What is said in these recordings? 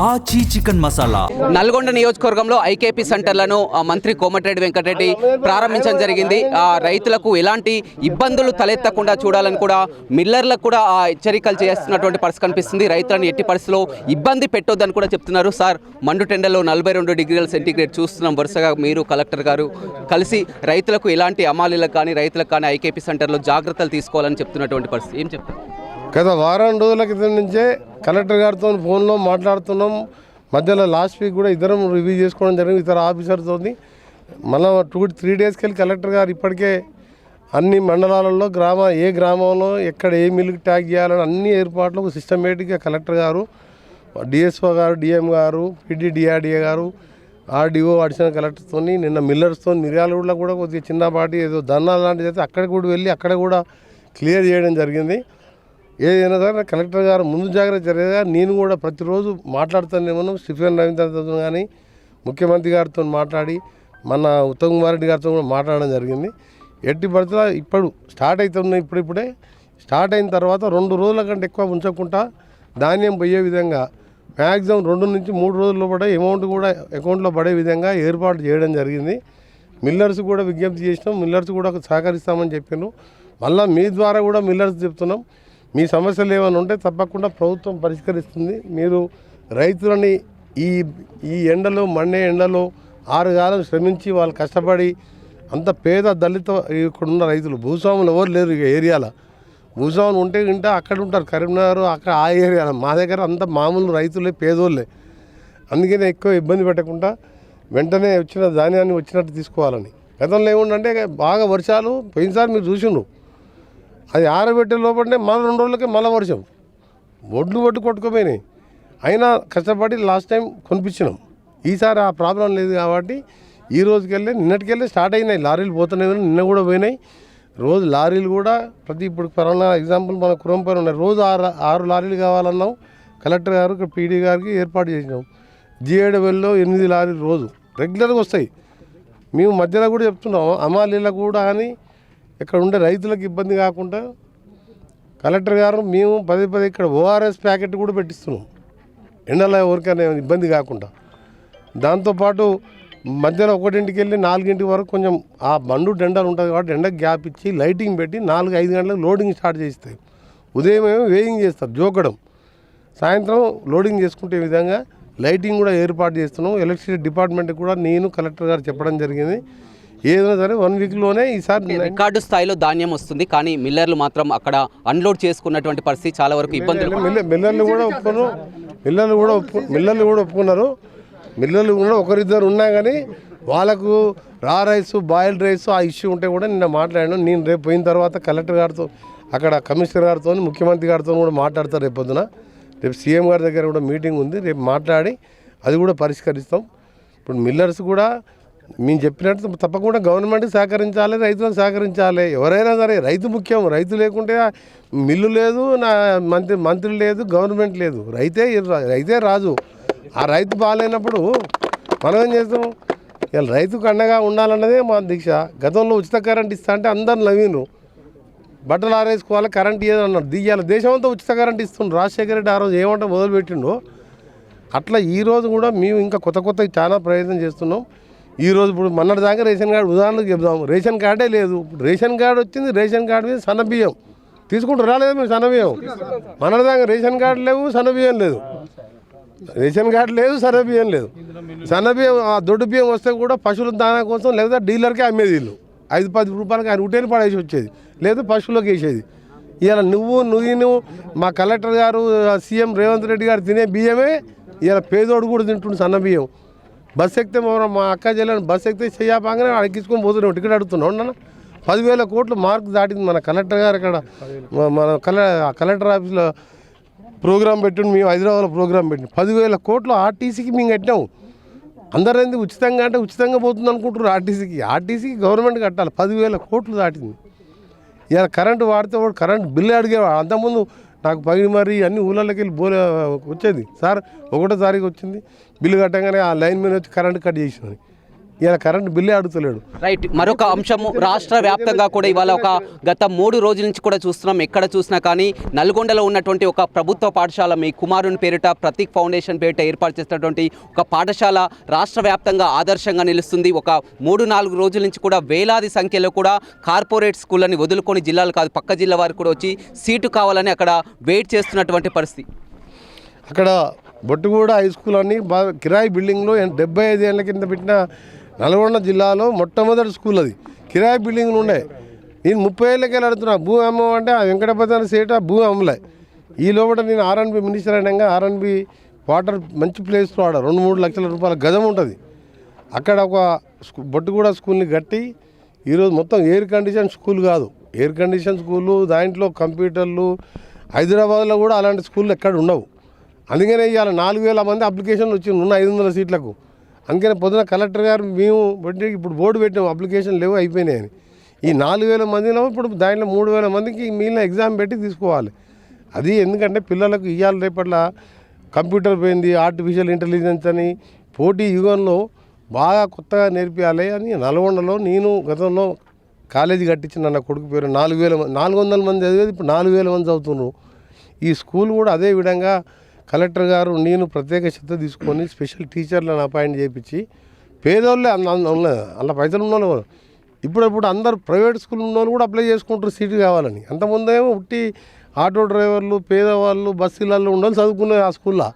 ఆచి చికెన్ మసాలా. నల్గొండ నియోజకవర్గంలో ఐకేపీ సెంటర్లను మంత్రి కోమటిరెడ్డి వెంకటరెడ్డి ప్రారంభించడం జరిగింది. రైతులకు ఎలాంటి ఇబ్బందులు తలెత్తకుండా చూడాలని కూడా మిల్లర్లకు కూడా హెచ్చరికలు చేస్తున్నటువంటి పరిస్థితి కనిపిస్తుంది. రైతులను ఎట్టి పరిస్థితుల్లో ఇబ్బంది పెట్టొద్దని కూడా చెప్తున్నారు. సార్, మండుటెండలో 42 డిగ్రీల సెంటీగ్రేడ్ చూస్తున్నాం. వరుసగా మీరు కలెక్టర్ గారు కలిసి రైతులకు ఎలాంటి అమాలీలకు కానీ రైతులకు కానీ ఐకేపీ సెంటర్లో జాగ్రత్తలు తీసుకోవాలని చెప్తున్నటువంటి పరిస్థితి ఏం చెప్తారు? గత వారం రోజుల క్రితం నుంచే కలెక్టర్ గారితో ఫోన్లో మాట్లాడుతున్నాం. మధ్యలో లాస్ట్ వీక్ కూడా ఇద్దరం రివ్యూ చేసుకోవడం జరిగింది ఇతర ఆఫీసర్తో. మళ్ళీ 2-3 డేస్కి వెళ్ళి కలెక్టర్ గారు ఇప్పటికే అన్ని మండలాలలో ఏ గ్రామంలో ఎక్కడ ఏ మిల్లుకి ట్యాగ్ చేయాలని అన్ని ఏర్పాట్లు సిస్టమేటిక్గా కలెక్టర్ గారు, డిఎస్ఓ గారు, డిఎం గారు, డిఆర్డిఏ గారు, ఆర్డీఓ అడిషనల్ కలెక్టర్తో నిన్న మిల్లర్స్తో మిర్యాలగూడలో కూడా కొద్దిగా చిన్నపాటి ఏదో ధర్నా లాంటిది అయితే అక్కడికి కూడా వెళ్ళి అక్కడ కూడా క్లియర్ చేయడం జరిగింది. ఏదైనా సరే కలెక్టర్ గారు ముందు జాగ్రత్త చర్యగా నేను కూడా ప్రతిరోజు మాట్లాడుతానేమో స్టీఫెన్ రవీంద్రతో కానీ ముఖ్యమంత్రి గారితో మాట్లాడి మన ఉత్తమ్ కుమార్ రెడ్డి గారితో కూడా మాట్లాడడం జరిగింది. ఎట్టి పరిస్థితుల్లో ఇప్పుడు స్టార్ట్ అవుతున్నాయి. ఇప్పుడే స్టార్ట్ అయిన తర్వాత 2 రోజుల కంటే ఎక్కువ ఉంచకుండా ధాన్యం పోయే విధంగా మ్యాక్సిమం 2 నుంచి 3 రోజుల్లో పడే అమౌంట్ కూడా అకౌంట్లో పడే విధంగా ఏర్పాటు చేయడం జరిగింది. మిల్లర్స్ కూడా విజ్ఞప్తి చేసినాం. మిల్లర్స్ కూడా సహకరిస్తామని చెప్పాను. మళ్ళీ మీ ద్వారా కూడా మిల్లర్స్ చెప్తున్నాం, మీ సమస్యలు ఏమైనా ఉంటే తప్పకుండా ప్రభుత్వం పరిష్కరిస్తుంది. మీరు రైతులని ఈ ఎండలో మండే ఎండలో 6 కాలం శ్రమించి వాళ్ళు కష్టపడి అంత పేద దళిత ఇక్కడున్న రైతులు భూస్వాములు ఎవరు లేరు ఇక ఏరియాలో. భూస్వాములు ఉంటే అక్కడ ఉంటారు కరీంనగర్ అక్కడ ఆ ఏరియాలో. మా దగ్గర అంత మామూలు రైతులే, పేదోళ్ళే. అందుకనే ఎక్కువ ఇబ్బంది పెట్టకుండా వెంటనే వచ్చిన ధాన్యాన్ని వచ్చినట్టు తీసుకోవాలని. గతంలో ఏముందంటే బాగా వర్షాలు పోయినసారి మీరు చూసిండ్రు, అది ఆరబెట్టే లోపలనే మళ్ళీ 2 రోజులకే మళ్ళీ వర్షం ఒడ్లు కొట్టుకోపోయినాయి. అయినా కష్టపడి లాస్ట్ టైం కొనిపించినాం. ఈసారి ఆ ప్రాబ్లం లేదు కాబట్టి ఈ రోజుకెళ్ళి నిన్నటికెళ్ళి స్టార్ట్ అయినాయి. లారీలు పోతున్నాయి, నిన్న కూడా పోయినాయి. రోజు లారీలు కూడా ఇప్పుడు పలానా ఎగ్జాంపుల్ మన కురంపైన ఉన్నాయి. రోజు 6 లారీలు కావాలన్నాం. కలెక్టర్ గారు పీడీ గారికి ఏర్పాటు చేసినాం. GAWలో 8 లారీలు రోజు రెగ్యులర్గా వస్తాయి. మేము మధ్యలో కూడా చెప్తున్నాం అమాలీలకు కూడా అని ఇక్కడ ఉండే రైతులకు ఇబ్బంది కాకుండా కలెక్టర్ గారు మేము పదే ఇక్కడ ORS ప్యాకెట్ కూడా పెట్టిస్తున్నాం ఎండలో ఎవరికైనా ఇబ్బంది కాకుండా. దాంతోపాటు మధ్యలో 1ంటికి వెళ్ళి 4ంటి వరకు కొంచెం ఆ బండు ఎండలు ఉంటుంది కాబట్టి ఎండకు గ్యాప్ ఇచ్చి లైటింగ్ పెట్టి 4-5 గంటలకు లోడింగ్ స్టార్ట్ చేస్తాయి. ఉదయం ఏమో వేయింగ్ చేస్తారు జోకడం, సాయంత్రం లోడింగ్ చేసుకుంటే విధంగా లైటింగ్ కూడా ఏర్పాటు చేస్తున్నాం. ఎలక్ట్రిసిటీ డిపార్ట్మెంట్కి కూడా నేను కలెక్టర్ గారు చెప్పడం జరిగింది. ఏదైనా సరే 1 వీక్లోనే ఈసారి రికార్డు స్థాయిలో ధాన్యం వస్తుంది. కానీ మిల్లర్లు మాత్రం అక్కడ అన్లోడ్ చేసుకున్నటువంటి పరిస్థితి చాలా వరకు ఇబ్బందులు. మిల్లర్లు కూడా ఒప్పుకున్నారు. మిల్లర్లు కూడా ఒకరిద్దరు ఉన్నా కానీ వాళ్ళకు రా రైస్, బాయిల్డ్ రైస్ ఆ ఇష్యూ ఉంటే కూడా నిన్న మాట్లాడాను. నేను రేపు పోయిన తర్వాత కలెక్టర్ గారితో అక్కడ కమిషనర్ గారితో ముఖ్యమంత్రి గారితో కూడా మాట్లాడతారు. రేపు పొద్దున రేపు సీఎం గారి దగ్గర కూడా మీటింగ్ ఉంది. రేపు మాట్లాడి అది కూడా పరిష్కరిస్తాం. ఇప్పుడు మిల్లర్స్ కూడా మేము చెప్పినట్టు తప్పకుండా గవర్నమెంట్కి సహకరించాలి, రైతులకు సహకరించాలి. ఎవరైనా సరే రైతు ముఖ్యం. రైతు లేకుంటే మిల్లు లేదు, మంత్రి లేదు, గవర్నమెంట్ లేదు. రైతే రాజు. ఆ రైతు బాగాలేనప్పుడు మనం ఏం చేస్తాం? ఇలా రైతుకు అండగా ఉండాలన్నదే మా దీక్ష. గతంలో ఉచిత కరెంట్ ఇస్తా అంటే అందరు నవ్విండ్రు. బట్టలు ఆరేసుకోవాలి, కరెంట్ ఇయ్యదన్నారు. దియ్యాలి దేశం అంతా ఉచిత కరెంట్ ఇస్తుండ్రు. రాజశేఖర రెడ్డి ఆ రోజు ఏమంటే మొదలుపెట్టిండో అట్లా ఈరోజు కూడా మేము ఇంకా కొత్త చాలా ప్రయత్నం చేస్తున్నాం. ఈరోజు ఇప్పుడు మొన్నటి దాకా రేషన్ కార్డు ఉదాహరణకు చెప్దాం. రేషన్ కార్డే లేదు. రేషన్ కార్డు వచ్చింది. రేషన్ కార్డు మీద సన్నబియ్యం తీసుకుంటారు. రాలేదు మీరు సన్నబియ్యం. మొన్నటి దాకా రేషన్ కార్డు లేవు, సన్నబియ్యం లేదు. రేషన్ కార్డు లేదు, సన్నబియ్యం లేదు. సన్నబియ్యం ఆ దొడ్డు బియ్యం వస్తే కూడా పశువుల దానా కోసం లేదా డీలర్కే అమ్మేది. వీళ్ళు 5-10 రూపాయలకి ఆయన ఉటేని పడేసి వచ్చేది, లేదు పశువులకు వేసేది. ఇలా నువ్వు మా కలెక్టర్ గారు, సీఎం రేవంత్ రెడ్డి గారు తినే బియ్యమే ఇలా పేదోడు కూడా తింటుండు సన్న బియ్యం. బస్సు ఎక్కితే మా అక్క చెల్లెని బస్సు ఎక్కితే చెయ్యపాగానే ఎక్కించుకొని పోతున్నాం. టికెట్ అడుగుతున్నాం. 10,000 కోట్లు మార్కు దాటింది మన కలెక్టర్ గారు. ఇక్కడ మన కలెక్టర్ ఆఫీస్లో ప్రోగ్రాం పెట్టిండు. మేము హైదరాబాద్లో ప్రోగ్రాం పెట్టిండు. 10,000 కోట్లు ఆర్టీసీకి మేము కట్టాము. అందరూ ఏంది ఉచితంగా అంటే ఉచితంగా పోతుంది అనుకుంటారు. ఆర్టీసీకి గవర్నమెంట్ కట్టాలి. 10,000 కోట్లు దాటింది. ఇలా కరెంటు వాడితే వాడు కరెంట్ బిల్లు అడిగేవాడు. అంతకుముందు నాకు పగిలి మరి అన్ని ఊళ్ళకి వెళ్ళి వచ్చేది. సార్ 1వ తారీఖు వచ్చింది బిల్లు కట్టగానే ఆ లైన్ మీద వచ్చి కరెంట్ కట్ చేసినది. ఇలా కరెంట్ బిల్లే అడుగుతలేడు. రైట్. మరొక అంశము, రాష్ట్ర వ్యాప్తంగా కూడా ఇవాళ గత 3 రోజుల నుంచి కూడా చూస్తున్నాం, ఎక్కడ చూసినా కానీ నల్గొండలో ఉన్నటువంటి ఒక ప్రభుత్వ పాఠశాల, మీ కుమారుని పేరిట ప్రతీక్ ఫౌండేషన్ పేరిట ఏర్పాటు చేసినటువంటి ఒక పాఠశాల రాష్ట్ర వ్యాప్తంగా ఆదర్శంగా నిలుస్తుంది. ఒక 3-4 రోజుల నుంచి కూడా వేలాది సంఖ్యలో కూడా కార్పొరేట్ స్కూళ్ళని వదులుకొని జిల్లాలు కాదు పక్క జిల్లా వారు కూడా వచ్చి సీటు కావాలని అక్కడ వెయిట్ చేస్తున్నటువంటి పరిస్థితి. అక్కడ బొట్టుగూడ హై స్కూల్ అని బాగా కిరాయి బిల్డింగ్లో 75 ఏళ్ళ కింద పెట్టిన నల్గొండ జిల్లాలో మొట్టమొదటి స్కూల్ అది. కిరాయి బిల్డింగ్లు ఉండే. నేను 30 ఏళ్ళకి అడుగుతున్నా భూమి అమ్మమంటే ఆ వెంకటపతి సేట భూమి అమ్మలే. ఈ లోపల నేను ఆర్ఎన్బి మినిస్టర్ అయినాక ఆర్ఎన్బి వాటర్ మంచి ప్లేస్లో ఆడ 2-3 లక్షల రూపాయల గజం ఉంటుంది. అక్కడ ఒక బొట్టుగూడ స్కూల్ని కట్టి ఈరోజు మొత్తం ఎయిర్ కండిషన్ స్కూల్ కాదు, ఎయిర్ కండిషన్ స్కూలు, దాంట్లో కంప్యూటర్లు. హైదరాబాద్లో కూడా అలాంటి స్కూళ్ళు ఎక్కడ ఉండవు. అందుకనే ఇవాళ 4000 మంది అప్లికేషన్లు వచ్చింది ఉన్న 500 సీట్లకు. అందుకనే పొద్దున కలెక్టర్ గారు మేము పెట్టి ఇప్పుడు బోర్డు పెట్టాము అప్లికేషన్ లేవు అయిపోయినాయని. ఈ 4000 మందిలో ఇప్పుడు దాంట్లో 3000 మందికి మిగిలిన ఎగ్జామ్ పెట్టి తీసుకోవాలి. అది ఎందుకంటే పిల్లలకు ఇవాళ రేపట్ల కంప్యూటర్ పోయింది, ఆర్టిఫిషియల్ ఇంటెలిజెన్స్ అని పోటీ యుగంలో బాగా కొత్తగా నేర్పించాలి అని నల్గొండలో నేను గతంలో కాలేజీ కట్టించిన నా కొడుకు పేరు 400 మంది చదివేది ఇప్పుడు 4000 మంది చదువుతున్నారు. ఈ స్కూల్ కూడా అదే విధంగా కలెక్టర్ గారు నేను ప్రత్యేక శ్రద్ధ తీసుకొని స్పెషల్ టీచర్లను అపాయింట్ చేయించి పేదోళ్ళే అలా పైసలు ఉన్న వాళ్ళు ఇప్పుడు అందరు ప్రైవేట్ స్కూల్ ఉన్న వాళ్ళు కూడా అప్లై చేసుకుంటారు సీటు కావాలని. అంతకుముందేమో ఉట్టి ఆటో డ్రైవర్లు, పేదవాళ్ళు, బస్సులలో ఉండాలి చదువుకునే ఆ స్కూల్లో.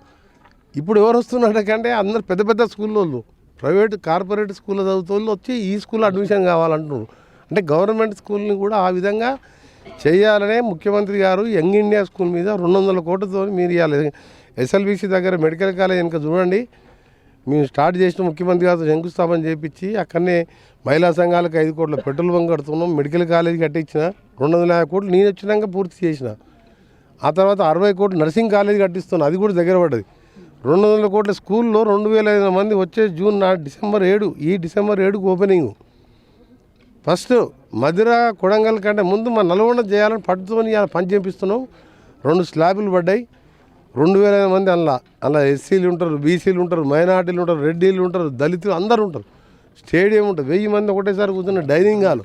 ఇప్పుడు ఎవరు వస్తున్నారంటే అందరు పెద్ద పెద్ద స్కూల్లో ప్రైవేట్ కార్పొరేట్ స్కూల్లో చదువుతూ వచ్చి ఈ స్కూల్లో అడ్మిషన్ కావాలంటున్నారు. అంటే గవర్నమెంట్ స్కూల్ని కూడా ఆ విధంగా చేయాలనే ముఖ్యమంత్రి గారు యంగ్ ఇండియా స్కూల్ మీద 200 కోట్లతో మీరు ఇవ్వాలి. ఎస్ఎల్బీసీ దగ్గర మెడికల్ కాలేజ్ వెనుక చూడండి, మేము స్టార్ట్ చేసిన ముఖ్యమంత్రి గారితో శంకుస్థాపన చేయించి అక్కడనే మహిళా సంఘాలకు 5 కోట్ల పెట్రోల్ బంక్ కడుతున్నాం. మెడికల్ కాలేజ్ కట్టించిన 250 కోట్లు నేను వచ్చినాక పూర్తి చేసిన. ఆ తర్వాత 60 కోట్లు నర్సింగ్ కాలేజ్ కట్టిస్తున్నాను, అది కూడా దగ్గర పడ్డది. 200 కోట్ల స్కూల్లో 2500 మంది వచ్చే డిసెంబర్ 7 ఈ డిసెంబర్ 7కు ఓపెనింగ్. ఫస్ట్ మధిర కొడంగల్ కంటే ముందు మా నల్గొండ చేయాలని పట్టుతోని పని చేపిస్తున్నాం. 2 స్లాబులు పడ్డాయి. 2000 మంది అలా ఎస్సీలు ఉంటారు, బీసీలు ఉంటారు, మైనార్టీలు ఉంటారు, రెడ్డిలు ఉంటారు, దళితులు అందరూ ఉంటారు. స్టేడియం ఉంటుంది, 1000 మంది ఒకటేసారి కూర్చున్న డైనింగ్ హాల్.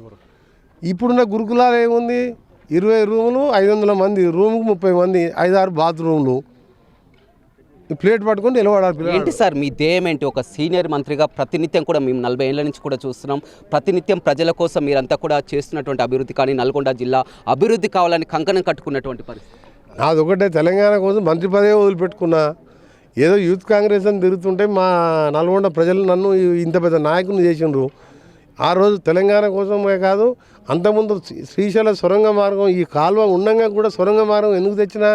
ఇప్పుడున్న గురుకులాలు ఏముంది, 20 రూములు 500 మంది, రూముకు 30 మంది, 5-6 బాత్రూమ్లు, ప్లేట్ పట్టుకొని నిలబడాలి. ఏంటి సార్ మీ ధ్యేయం ఏంటి? ఒక సీనియర్ మంత్రిగా ప్రతినిత్యం కూడా మేము 40 ఏళ్ల నుంచి కూడా చూస్తున్నాం, ప్రతినిత్యం ప్రజల కోసం మీరంతా కూడా చేస్తున్నటువంటి అభివృద్ధి కానీ నల్గొండ జిల్లా అభివృద్ధి కావాలని కంకణం కట్టుకున్నటువంటి పరిస్థితి. నాది ఒకటే, తెలంగాణ కోసం మంత్రి పదవి వదిలిపెట్టుకున్నా. ఏదో యూత్ కాంగ్రెస్ అని తిరుగుతుంటే మా నల్గొండ ప్రజలు నన్ను ఇంత పెద్ద నాయకుని చేసిండ్రు. ఆ రోజు తెలంగాణ కోసమే కాదు, అంతకుముందు శ్రీశైల సొరంగ మార్గం ఈ కాలువ ఉండగా కూడా సొరంగ మార్గం ఎందుకు తెచ్చినా,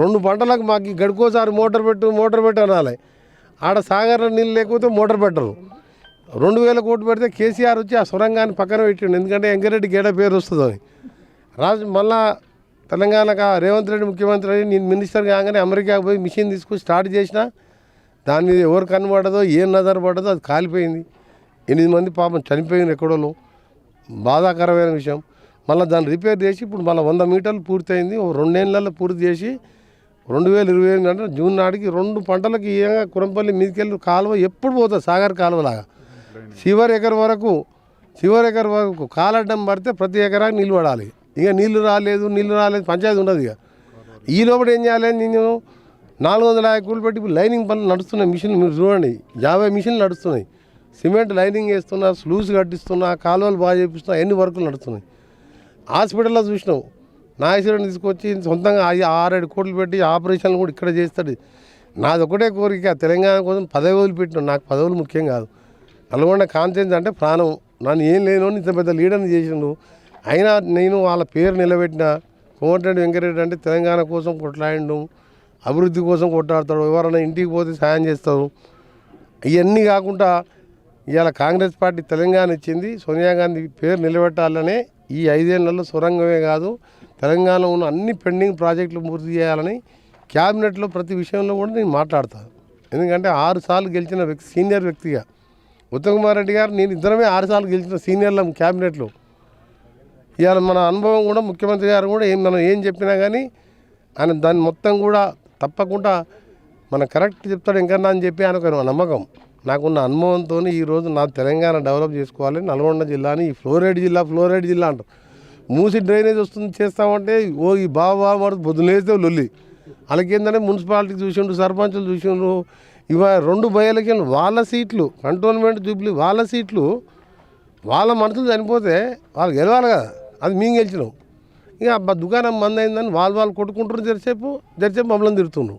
2 పంటలకు మాకు గడుకోసారి మోటార్ పెట్టు అనాలి. ఆడ సాగర్ నీళ్ళు లేకపోతే మోటార్ పెట్టరు. 2000 కోట్లు పెడితే కేసీఆర్ వచ్చి ఆ సొరంగాన్ని పక్కన పెట్టిండు, ఎందుకంటే ఎంకరెడ్డి గేడ పేరు వస్తుందని. మళ్ళా తెలంగాణకు రేవంత్ రెడ్డి ముఖ్యమంత్రి అయ్యి నేను మినిస్టర్ కాగానే అమెరికాకు పోయి మిషన్ తీసుకొని స్టార్ట్ చేసిన. దాని మీద ఎవరు కనబడదో ఏం నజర్ పడదో అది కాలిపోయింది. 8 మంది పాపం చనిపోయింది ఎక్కడోళ్ళు, బాధాకరమైన విషయం. మళ్ళీ దాన్ని రిపేర్ చేసి ఇప్పుడు మళ్ళీ 100 మీటర్లు పూర్తయింది. 2 ఏళ్ళల్లో పూర్తి చేసి 2028 అంటే జూన్ నాటికి 2 పంటలకు ఈయంగా కురంపల్లి మీదకెళ్ళి కాలువ ఎప్పుడు పోతుంది సాగర్ కాలువలాగా చివరి ఎకర్ వరకు కాలడ్డం పడితే ప్రతి ఎకరాకి నీళ్ళు పడాలి. ఇక నీళ్ళు రాలేదు పంచాయతీ ఉండదు. ఇక ఈ లోపల ఏం చేయాలి, నేను 450 కోట్లు పెట్టి ఇప్పుడు లైనింగ్ పనులు నడుస్తున్నాయి. మిషన్లు మీరు చూడండి, 50 మిషన్లు నడుస్తున్నాయి. సిమెంట్ లైనింగ్ వేస్తున్నా, స్లూస్ కట్టిస్తున్నా, కాలువలు బాగా చేపిస్తున్నా, ఎన్ని వర్కులు నడుస్తున్నాయి. హాస్పిటల్లో చూసినాం, నాగేశ్వరుని తీసుకొచ్చి సొంతంగా 6-7 కోట్లు పెట్టి ఆపరేషన్లు కూడా ఇక్కడ చేస్తాడు. నాది ఒకటే కోరిక, తెలంగాణ కోసం పదవి వదిలిపెట్టినాను. నాకు పదవులు ముఖ్యం కాదు. నల్గొండ కాన్ఫరెన్స్ అంటే ప్రాణం. నన్ను ఏం లేను ఇంత పెద్ద లీడర్ని చేసిండు. అయినా నేను వాళ్ళ పేరు నిలబెట్టిన. కోమటిరెడ్డి వెంకటరెడ్డి అంటే తెలంగాణ కోసం కొట్లాడిండు, అభివృద్ధి కోసం కొట్లాడతాడు, ఎవరైనా ఇంటికి పోతే సాయం చేస్తాడు. ఇవన్నీ కాకుండా ఇవాళ కాంగ్రెస్ పార్టీ తెలంగాణ ఇచ్చింది, సోనియా గాంధీ పేరు నిలబెట్టాలనే ఈ 5 ఏళ్లలో సొరంగమే కాదు తెలంగాణలో ఉన్న అన్ని పెండింగ్ ప్రాజెక్టులు పూర్తి చేయాలని క్యాబినెట్లో ప్రతి విషయంలో కూడా నేను మాట్లాడతాను. ఎందుకంటే 6 సార్లు గెలిచిన వ్యక్తి, సీనియర్ వ్యక్తిగా ఉత్తమ్ కుమార్ రెడ్డి గారు నేను ఇద్దరమే 6 సార్లు గెలిచిన సీనియర్ల క్యాబినెట్లో. ఇవాళ మన అనుభవం కూడా ముఖ్యమంత్రి గారు కూడా మనం ఏం చెప్పినా కానీ ఆయన దాన్ని మొత్తం కూడా తప్పకుండా మన కరెక్ట్ చెప్తాడు ఇంకన్నా అని చెప్పి ఆయనకు నమ్మకం. నాకున్న అనుభవంతో ఈరోజు నా తెలంగాణ డెవలప్ చేసుకోవాలి, నల్గొండ జిల్లాని ఈ ఫ్లోరైడ్ జిల్లా అంటారు. మూసి డ్రైనేజ్ వస్తుంది చేస్తామంటే ఈ బాబా పొద్దులేస్తే లొల్లి. వాళ్ళకేంటంటే మున్సిపాలిటీ చూసిండ్రు, సర్పంచులు చూసిండ్రు, ఇవాళ 2 బై ఎలక్షన్లు వాళ్ళ సీట్లు, కంటోన్మెంట్ జూబ్లీ వాళ్ళ సీట్లు, వాళ్ళ మనుషులు చనిపోతే వాళ్ళు గెలవాలి కదా, అది మేము గెలిచినాం. ఇక దుకాణం బంద్ అయిందని వాళ్ళు కొట్టుకుంటారు, జరిసేపు మమ్మల్ని తిడుతుండ్రు.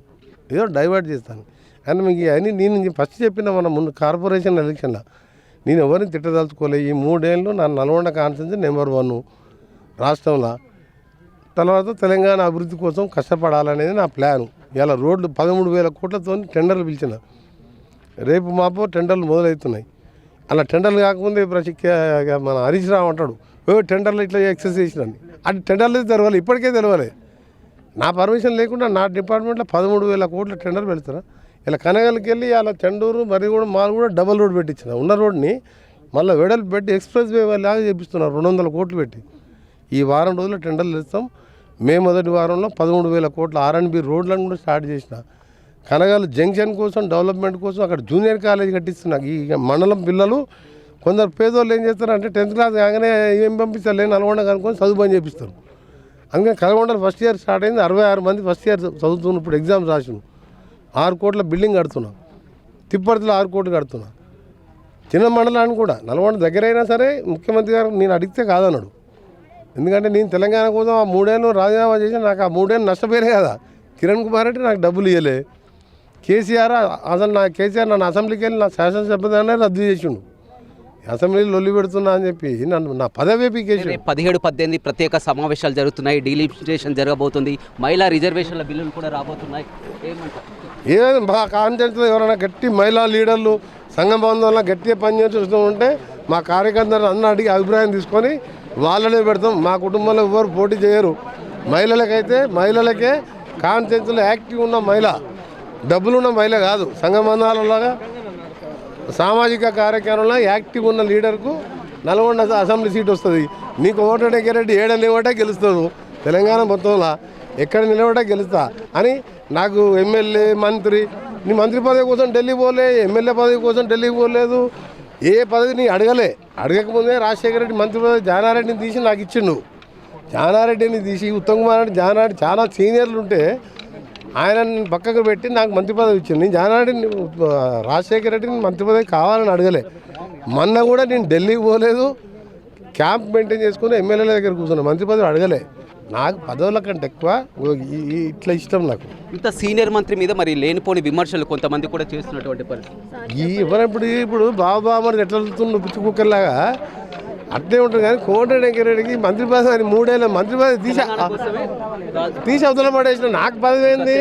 ఏదో డైవర్ట్ చేస్తాను. కానీ మీకు అని నేను ఫస్ట్ చెప్పిన మన ముందు కార్పొరేషన్ ఎలక్షన్లో నేను ఎవరిని తిట్టదలుచుకోలే. ఈ 3 ఏళ్ళు నా నల్గొండ కాన్స్టిట్యున్సీ నెంబర్ 1 రాష్ట్రంలో. తర్వాత తెలంగాణ అభివృద్ధి కోసం కష్టపడాలనేది నా ప్లాను. ఇలా రోడ్లు 13,000 కోట్లతో టెండర్లు పిలిచిన, రేపు మాపో టెండర్లు మొదలవుతున్నాయి. అలా టెండర్లు కాకముందే మన హరీష్ రావు అంటాడు, టెండర్లు ఇట్లా ఎక్సెస్ చేసినాను. అది టెండర్లు తెలవాలి, ఇప్పటికే తెలవాలి. నా పర్మిషన్ లేకుండా నా డిపార్ట్మెంట్లో 13,000 కోట్ల టెండర్ పెడతారా. ఇలా కనగలకి వెళ్ళి అలా చెండూరు మరి కూడా మాలు కూడా డబల్ రోడ్ పెట్టించిన, ఉన్న రోడ్ని మళ్ళీ వెడల్పు పెట్టి ఎక్స్ప్రెస్ వే లాగా చేపిస్తున్నారు 200 కోట్లు పెట్టి. ఈ వారం రోజుల్లో టెండర్లు ఇస్తాం. మే మొదటి వారంలో 13,000 కోట్ల R&B రోడ్లను కూడా స్టార్ట్ చేసిన. కనగల్ జంక్షన్ కోసం డెవలప్మెంట్ కోసం అక్కడ జూనియర్ కాలేజ్ కట్టిస్తున్నా. ఈ మండలం పిల్లలు కొందరు పేదోళ్ళు ఏం చేస్తారంటే 10th క్లాస్ కాగానే ఏం పంపిస్తారు, నల్గొండ కనుక్కొని చదువు అని చేపిస్తారు. అందుకని కలగొండలో ఫస్ట్ ఇయర్ స్టార్ట్ అయింది. 66 మంది ఫస్ట్ ఇయర్ చదువుతున్నాం. ఇప్పుడు ఎగ్జామ్స్ రాసినాం. 6 కోట్ల బిల్డింగ్ కడుతున్నాం. తిప్పర్తిలో 6 కోట్లు కడుతున్నా. చిన్న మండలాన్ని కూడా నల్గొండ దగ్గరైనా సరే ముఖ్యమంత్రి గారు నేను అడిగితే కాదన్నాడు. ఎందుకంటే నేను తెలంగాణ కోసం ఆ 3 ఏళ్ళు రాజీనామా చేసి నాకు ఆ 3 ఏళ్ళు నష్టపోయారే కదా. కిరణ్ కుమార్ రెడ్డి నాకు డబ్బులు ఇవ్వలే. కేసీఆర్ అసలు నన్ను అసెంబ్లీకి వెళ్ళి నా శాసనసభ్యుదాన్ని రద్దు చేసిండు. అసెంబ్లీలో లొల్లి పెడుతున్నా అని చెప్పి నన్ను నా పదవే పీకేసి. 17-18 ప్రత్యేక సమావేశాలు జరుగుతున్నాయి, డీలిమిటేషన్ జరగబోతుంది, మహిళా రిజర్వేషన్ల బిల్లులు కూడా రాబోతున్నాయి. ఏదైనా మా కాన్ఫిడెన్స్లో ఎవరైనా గట్టి మహిళా లీడర్లు సంఘం బంధువుల గట్టిగా పనిచేస్తూ ఉంటే మా కార్యకర్తలు అన్న అడిగి అభిప్రాయం తీసుకొని వాళ్ళనే పెడతాం. మా కుటుంబంలో ఎవరు పోటీ చేయరు. మహిళలకే కాన్ఫిడెన్స్లో యాక్టివ్ ఉన్న మహిళ, డబ్బులున్న మహిళ కాదు. సంఘ బంధాలలాగా సామాజిక కార్యక్రమంలో యాక్టివ్ ఉన్న లీడర్కు నల్గొండ అసెంబ్లీ సీట్ వస్తుంది. నీకు ఓటడే గ్యారెంటీ ఏడ నిలబడే గెలుస్తాను. తెలంగాణ మొత్తంలో ఎక్కడ నిలబడే గెలుస్తా అని నాకు ఎమ్మెల్యే మంత్రి, నీ మంత్రి పదవి కోసం ఢిల్లీ పోలే, ఎమ్మెల్యే పదవి కోసం ఢిల్లీ పోలేదు, ఏ పదవి నీ అడగకముందే రాజశేఖర రెడ్డి మంత్రి పదవి జానారెడ్డిని తీసి నాకు ఇచ్చిండు. జానారెడ్డిని తీసి ఉత్తమ్ కుమార్ రెడ్డి, జానారెడ్డి చాలా సీనియర్లు ఉంటే ఆయన పక్కకు పెట్టి నాకు మంత్రి పదవి ఇచ్చింది. నేను జానారెడ్డిని రాజశేఖర రెడ్డిని మంత్రి పదవి కావాలని అడగలే. మొన్న కూడా నేను ఢిల్లీకి పోలేదు, క్యాంప్ మెయింటైన్ చేసుకుని ఎమ్మెల్యేల దగ్గర కూర్చున్నా, మంత్రి పదవి అడగలే. నాకు పదవుల కంటే ఎక్కువ ఇట్లా ఇష్టం నాకు. ఇంత సీనియర్ మంత్రి మీద మరి లేనిపోని విమర్శలు కొంతమంది కూడా చేస్తున్నటువంటి పరిస్థితి. ఇప్పుడు బాబు ఎట్లా వెళ్తుండ్రు పిచ్చి కుక్కర్లాగా అట్లే ఉంటుంది. కానీ కోమటిరెడ్డి వెంకటరెడ్డికి మంత్రి పదవి 3 ఏళ్ళ మంత్రి పదవి తీసి అవతల పడేసిన. నాకు పదవి ఏంది?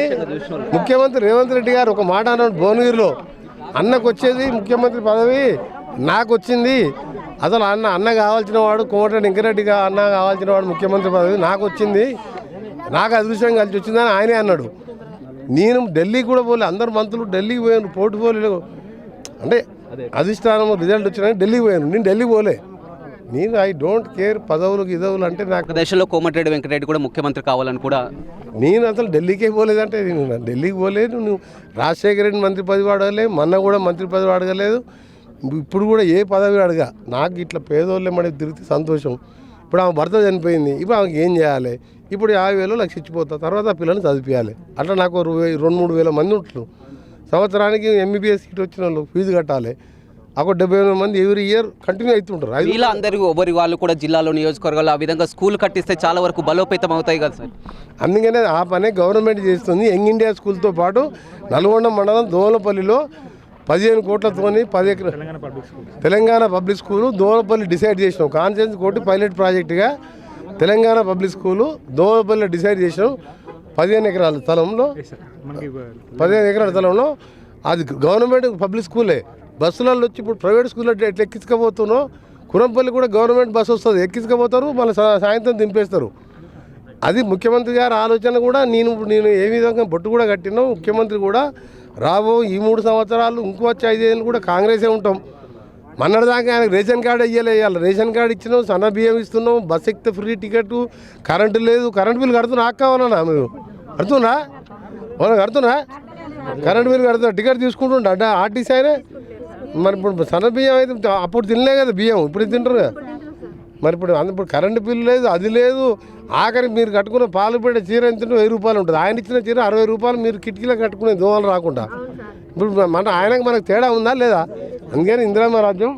ముఖ్యమంత్రి రేవంత్ రెడ్డి గారు ఒక మాట అన్నాడు భువనగిరిలో, అన్నకు వచ్చేది ముఖ్యమంత్రి పదవి, నాకు వచ్చింది. అసలు అన్న కావాల్సిన వాడు కోమటిరెడ్డి వెంకటరెడ్డిగా, అన్న కావాల్సిన వాడు ముఖ్యమంత్రి పదవి నాకు వచ్చింది, నాకు అదృష్టం కలిసి వచ్చిందని ఆయనే అన్నాడు. నేను ఢిల్లీకి కూడా పోలే. అందరు మంత్రులు ఢిల్లీకి పోయాను, పోర్టుఫోలియో అంటే అధిష్టానం రిజల్ట్ వచ్చినా ఢిల్లీకి పోయాను. నేను ఢిల్లీకి పోలే. నేను ఐ డోంట్ కేర్ పదవులు గిదవులు అంటే. నాకు దేశంలో కోమటిరెడ్డి వెంకటరెడ్డి కూడా ముఖ్యమంత్రి కావాలని కూడా నేను అసలు ఢిల్లీకే పోలేదంటే నేను ఢిల్లీకి పోలేదు. నువ్వు రాజశేఖర రెడ్డి మంత్రి పదవి అడగలేదు, మొన్న కూడా మంత్రి పదవి అడగలేదు, ఇప్పుడు కూడా ఏ పదవి అడగా. నాకు ఇట్లా పేదోళ్ళే మడి తిరిగితే సంతోషం. ఇప్పుడు ఆమె భర్త చనిపోయింది, ఇప్పుడు ఆమెకి ఏం చేయాలి? ఇప్పుడు 50,000 లక్ష ఇచ్చిపోతా, తర్వాత ఆ పిల్లల్ని చదివించాలి. అట్లా నాకు 2-3 వేల మంది ఉంటున్నారు. సంవత్సరానికి MBBS సీట్ వచ్చిన వాళ్ళు ఫీజు కట్టాలి. ఒక 70,000 మంది ఎవ్రీ ఇయర్ కంటిన్యూ అవుతుంటారు. ఇలా అందరూ ఎవరి వాళ్ళు కూడా జిల్లాలో నియోజకవర్గాల్లో ఆ విధంగా స్కూల్ కట్టిస్తే చాలా వరకు బలోపేతం అవుతాయి కదా సార్. అందుకనే ఆ పనే గవర్నమెంట్ చేస్తుంది. యంగ్ ఇండియా స్కూల్తో పాటు నల్గొండ మండలం దోమలపల్లిలో 15 కోట్లతోని 10 ఎకరాలు Telangana public school Domalapalli decide చేసినాం. కాన్ఫరెన్స్ కోటి పైలట్ ప్రాజెక్టుగా Telangana public school Domalapalli decide చేసినాం. 15 ఎకరాల స్థలంలో అది గవర్నమెంట్ పబ్లిక్ స్కూలే. బస్సులలో వచ్చి ఇప్పుడు ప్రైవేట్ స్కూల్లో ఎట్లా ఎక్కించుకోబోతున్నాం. కురంపల్లి కూడా గవర్నమెంట్ బస్సు వస్తుంది, ఎక్కించుకోబోతారు, మళ్ళీ సాయంత్రం దింపేస్తారు. అది ముఖ్యమంత్రి గారి ఆలోచన కూడా. నేను ఏ విధంగా బొట్టు కూడా కట్టినాం. ముఖ్యమంత్రి కూడా రాబో ఈ 3 సంవత్సరాలు ఇంకో వచ్చే 5 ఏళ్ళు కూడా కాంగ్రెసే ఉంటాం. మొన్నటిదాకా ఆయనకు రేషన్ కార్డు వేయాలి. రేషన్ కార్డు ఇచ్చినాం, సన్న బియ్యం ఇస్తున్నాం, బస్ ఎక్కితే ఫ్రీ టికెట్, కరెంటు లేదు. కరెంట్ బిల్ కడుతున్నా కావాలన్నా మీరు కడుతున్నా కరెంట్ బిల్ కడుతున్నా టికెట్ తీసుకుంటుండ ఆర్టీసీ ఆయనే మరి ఇప్పుడు సన్న బియ్యం అయితే అప్పుడు తినలే కదా బియ్యం ఇప్పుడు తింటారు కదా. మరి ఇప్పుడు కరెంటు బిల్లు లేదు, అది లేదు. ఆఖరి మీరు కట్టుకున్న పాలు పెట్టే చీర ఎంత 1000 రూపాయలు ఉంటుంది. ఆయన ఇచ్చిన చీర 60 రూపాయలు మీరు కిటికీలో కట్టుకునే దోమలు రాకుండా. ఇప్పుడు ఆయనకు మనకు తేడా ఉందా లేదా? అందుకని ఇందిరమ్మ రాజ్యం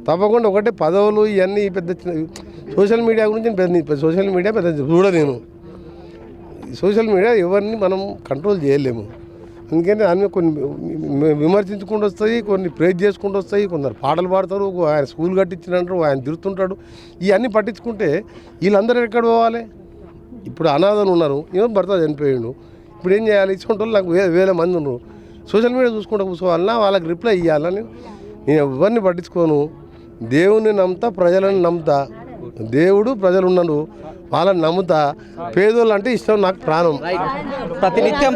తప్పకుండా ఒకటే పదవులు ఇవన్నీ పెద్ద సోషల్ మీడియా గురించి సోషల్ మీడియా పెద్ద చూడలేను. సోషల్ మీడియా ఎవరిని మనం కంట్రోల్ చేయలేము. అందుకని అన్నీ కొన్ని విమర్శించుకుంటూ వస్తాయి, కొన్ని ప్రేజ్ చేసుకుంటూ వస్తాయి, కొందరు పాటలు పాడతారు, ఆయన స్కూల్ కట్టించినట్టు ఆయన తిరుగుతుంటాడు. ఇవన్నీ పట్టించుకుంటే వీళ్ళందరూ ఎక్కడ పోవాలి? ఇప్పుడు అనాథలు ఉన్నారు, ఏమో భర్త చనిపోయాడు, ఇప్పుడు ఏం చేయాలి? ఇచ్చుకుంటే నాకు వేల మంది ఉన్నారు. సోషల్ మీడియా చూసుకుంటూ కూర్చోవాలన్నా వాళ్ళకి రిప్లై ఇవ్వాలని నేను ఎవరిని పట్టించుకోను. దేవుని నమ్ముతా, ప్రజలను నమ్ముతా. దేవుడు ప్రజలు ఉన్నాడు, వాళ్ళని నమ్ముతా. పేదోళ్ళు అంటే ఇష్టం, నాకు ప్రాణం. ప్రతినిత్యం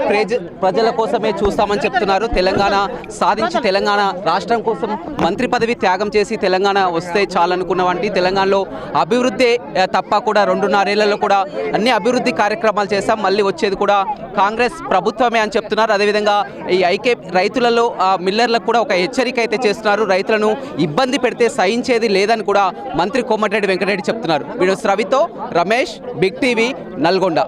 ప్రజల కోసమే చూస్తామని చెప్తున్నారు. తెలంగాణ సాధించి తెలంగాణ రాష్ట్రం కోసం మంత్రి పదవి త్యాగం చేసి తెలంగాణ వస్తే చాలనుకున్న వంటి తెలంగాణలో అభివృద్ధి తప్ప కూడా 2.5 ఏళ్లలో కూడా అన్ని అభివృద్ధి కార్యక్రమాలు చేస్తాం, మళ్ళీ వచ్చేది కూడా కాంగ్రెస్ ప్రభుత్వమే అని చెప్తున్నారు. అదేవిధంగా ఈ రైతులలో మిల్లర్లకు కూడా ఒక హెచ్చరిక అయితే చేస్తున్నారు. రైతులను ఇబ్బంది పెడితే సహించేది లేదని కూడా మంత్రి కోమటిరెడ్డి వెంకటరెడ్డి చెప్తున్నారు. వీడియో రవితో రమేష్, బిగ్ టీవీ, నల్గొండ.